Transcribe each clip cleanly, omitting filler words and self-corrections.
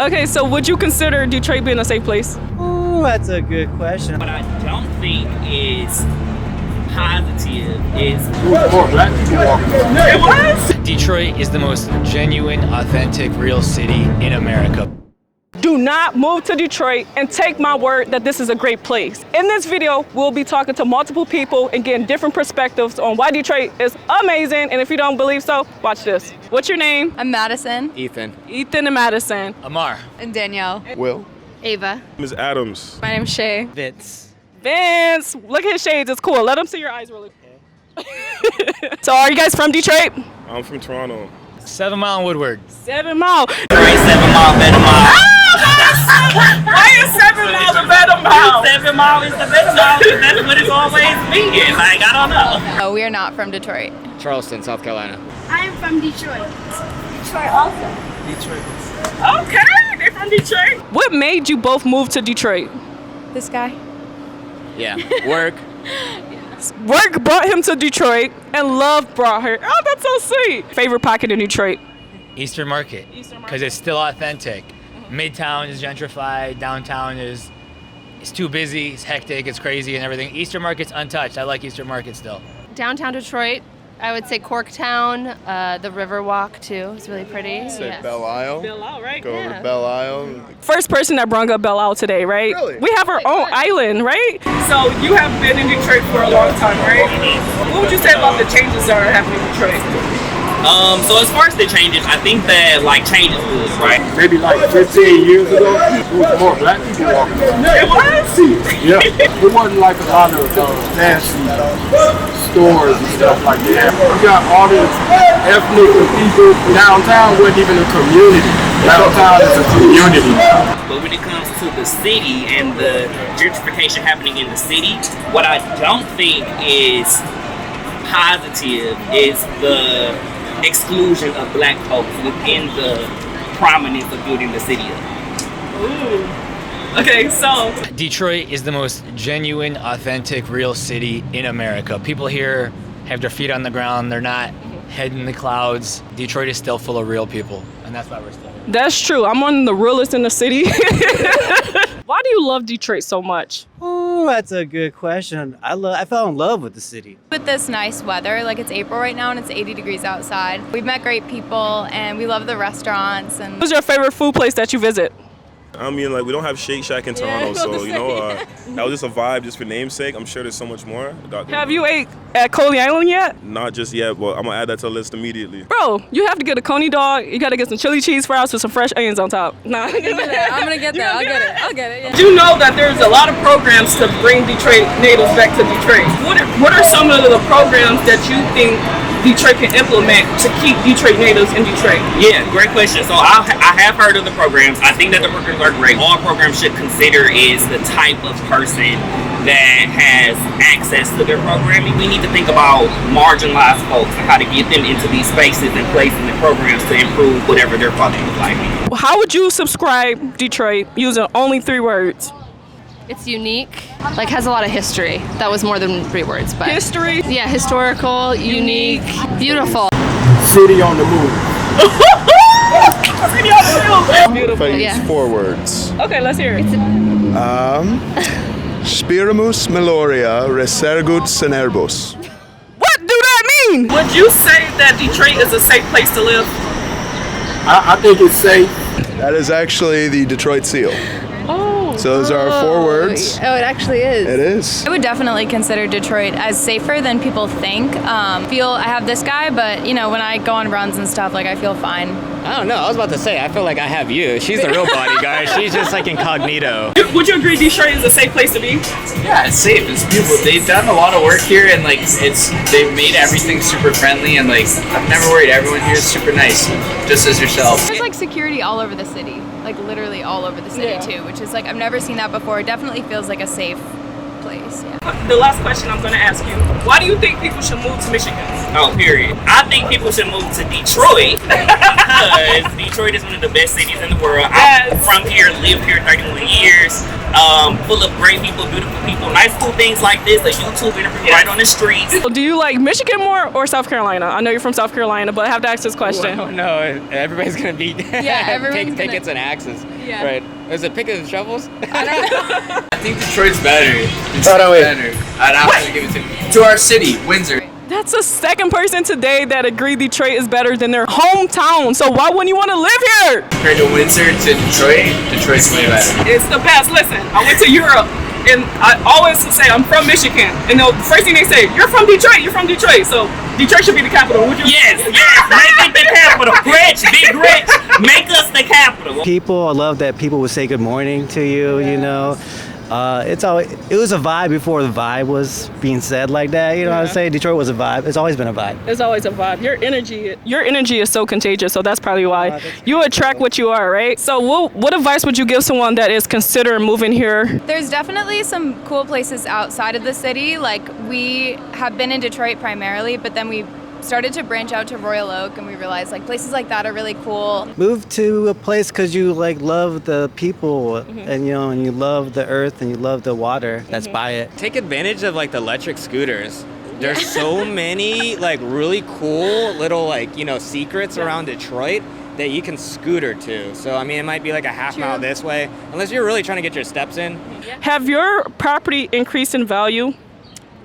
Okay, so would you consider Detroit being a safe place? Ooh, that's a good question. What I don't think is positive is More black people walking around. it was. Detroit is the most genuine, authentic, real city in America. Do not move to Detroit and take my word that this is a great place. In this video, we'll be talking to multiple people and getting different perspectives on why Detroit is amazing. And if you don't believe so, watch this. What's your name? I'm Madison. Ethan. Ethan and Madison. Amar. And Danielle. Will. Ava. Ms. Adams. My name's Shay. Vince. Vince, look at his shades, it's cool. Let him see your eyes really quick. So are you guys from Detroit? I'm from Toronto. 7 Mile and Woodward. 7 Mile. Great 7 Mile, better mile. Why is 7 Mile the better mile? 7 Mile is the better mile because that's what it's always been. Like, I don't know. Oh, we are not from Detroit. Charleston, South Carolina. I'm from Detroit. Detroit also. Okay, they're from Detroit. What made you both move to Detroit? This guy. Yeah. Work. Work brought him to Detroit and love brought her. Oh, that's so sweet. Favorite pocket in Detroit? Eastern Market. Because it's still authentic. Midtown is gentrified. Downtown is it's too busy. It's hectic. It's crazy and everything. Eastern Market's untouched. I like Eastern Market still. Downtown Detroit, I would say Corktown, the Riverwalk too. It's really pretty. Say Belle Isle. Belle Isle, right? Go over to Belle Isle. First person that brought up Belle Isle today, right? Really? We have our own island, right? So you have been in Detroit for a long time, right? What would you say about the changes that are happening in Detroit? So as far as the changes, I think that like change is good, right? Maybe like 15 years ago, it was more black people walking around. It was? Yeah. It wasn't like a lot of fancy stores and stuff like that. We got all this ethnic people. Downtown wasn't even a community. Downtown is a community. But when it comes to the city and the gentrification happening in the city, what I don't think is positive is the exclusion of black folks within the prominence of building the city up. Ooh. Okay, so Detroit is the most genuine, authentic, real city in America. People here have their feet on the ground. They're not head in the clouds. Detroit is still full of real people, and that's why we're still here. that's true. I'm one of the realest in the city. Why do you love Detroit so much? Ooh, that's a good question. I fell in love with the city. With this nice weather, like it's April right now and it's 80 degrees outside. We've met great people and we love the restaurants. And What's your favorite food place that you visit? I mean, like, we don't have Shake Shack in Toronto, so, you know, that was just a vibe just for namesake. I'm sure there's so much more. Have you ate at Coney Island yet? Not just yet, but I'm going to add that to the list immediately. Bro, you have to get a Coney dog. You got to get some chili cheese fries with some fresh onions on top. Nah. I'm gonna get that. I'll get it. Yeah. Do you know that there's a lot of programs to bring Detroit natives back to Detroit? What are some of the programs that you think Detroit can implement to keep Detroit natives in Detroit? Yeah, great question. So I have heard of the programs. I think that the programs are great. All programs should consider is the type of person that has access to their programming. We need to think about marginalized folks and how to get them into these spaces and places and programs to improve whatever their quality of life is. How would you subscribe Detroit using only 3 words? It's unique, like has a lot of history. That was more than 3 words, but History? yeah, historical, unique, beautiful. City on the move. Beautiful. Yeah. 4 words. Okay, let's hear it. Spirimus meloria resergut senerbos. What do that mean? Would you say that Detroit is a safe place to live? I think it's safe. That is actually the Detroit seal. Oh. So those are our 4 words. Oh, it actually is. It is. I would definitely consider Detroit as safer than people think. I have this guy, but you know, when I go on runs and stuff, like I feel fine. I don't know. I was about to say, I feel like I have you. She's the real bodyguard. She's just like incognito. Would you agree Detroit is a safe place to be? Yeah, it's safe. It's beautiful. They've done a lot of work here, and like they've made everything super friendly, and like I'm never worried. Everyone here is super nice, just as yourself. There's like security all over the city, like literally all over the city too, which is like I've never seen that before. It definitely feels like a safe place. Yeah. The last question I'm going to ask you. Why do you think people should move to Michigan? Oh, period. I think people should move to Detroit because Detroit is one of the best cities in the world. Yes. from here, lived here 31 years, full of great people, beautiful people, nice cool things like this, a YouTube interview right on the streets. Do you like Michigan more or South Carolina? I know you're from South Carolina, but I have to ask this question. Well, no, everybody's gonna be pickets and axes. Yeah. Right. Is it pickets and shovels? I don't know. I think Detroit's better. Detroit's wait. better. I'd have to give it to our city, Windsor. That's the second person today that agreed Detroit is better than their hometown. So why wouldn't you want to live here? Compared to Windsor to Detroit, Detroit's way better. It's the best. Listen, I went to Europe, and I always say I'm from Michigan, and the first thing they say, you're from Detroit. You're from Detroit. So Detroit should be the capital. Would you? Yes, make it the capital. Rich, big rich, make us the capital. People, I love that people would say good morning to you, you know. It was a vibe before the vibe was being said like that. You know what I'm saying? Detroit was a vibe. It's always been a vibe. There's always a vibe. Your energy is so contagious, so that's probably why you attract what you are, right? So what advice would you give someone that is considering moving here? There's definitely some cool places outside of the city. Like, we have been in Detroit primarily, but then we started to branch out to Royal Oak, and we realized like places like that are really cool. Move to a place because you like love the people and you love the earth and you love the water that's by it. Take advantage of like the electric scooters. There's so many like really cool little secrets around Detroit that you can scooter to. So I mean, it might be like a half mile this way, unless you're really trying to get your steps in. Have your property increased in value?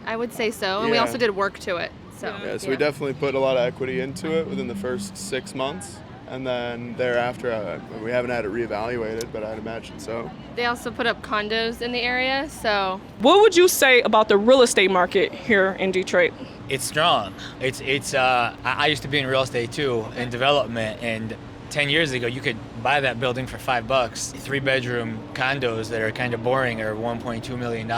I would say so, and we Yeah. also did work to it. So, We definitely put a lot of equity into it within the first 6 months. And then thereafter, we haven't had it reevaluated, but I'd imagine so. They also put up condos in the area, so. What would you say about the real estate market here in Detroit? It's strong. I used to be in real estate too, in development, and 10 years ago you could buy that building for $5. 3-bedroom condos that are kind of boring are $1.2 million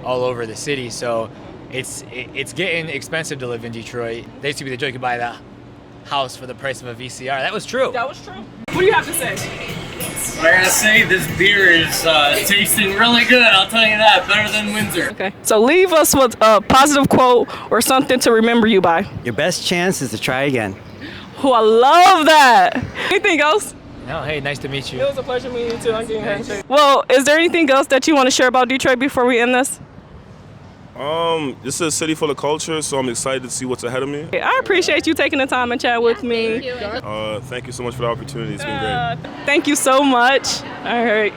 all over the city. So it's getting expensive to live in Detroit. There used to be the joke you could buy that house for the price of a VCR. That was true. That was true. What do you have to say? I gotta say, this beer is tasting really good. I'll tell you that. Better than Windsor. Okay. So leave us with a positive quote or something to remember you by. Your best chance is to try again. Oh, I love that. Anything else? No, hey, nice to meet you. It was a pleasure meeting you too. I'm getting handshake. Well, is there anything else that you want to share about Detroit before we end this? This is a city full of culture, so I'm excited to see what's ahead of me. I appreciate you taking the time and chat with me. Thank you. Thank you so much for the opportunity. It's been great. Thank you so much. All right.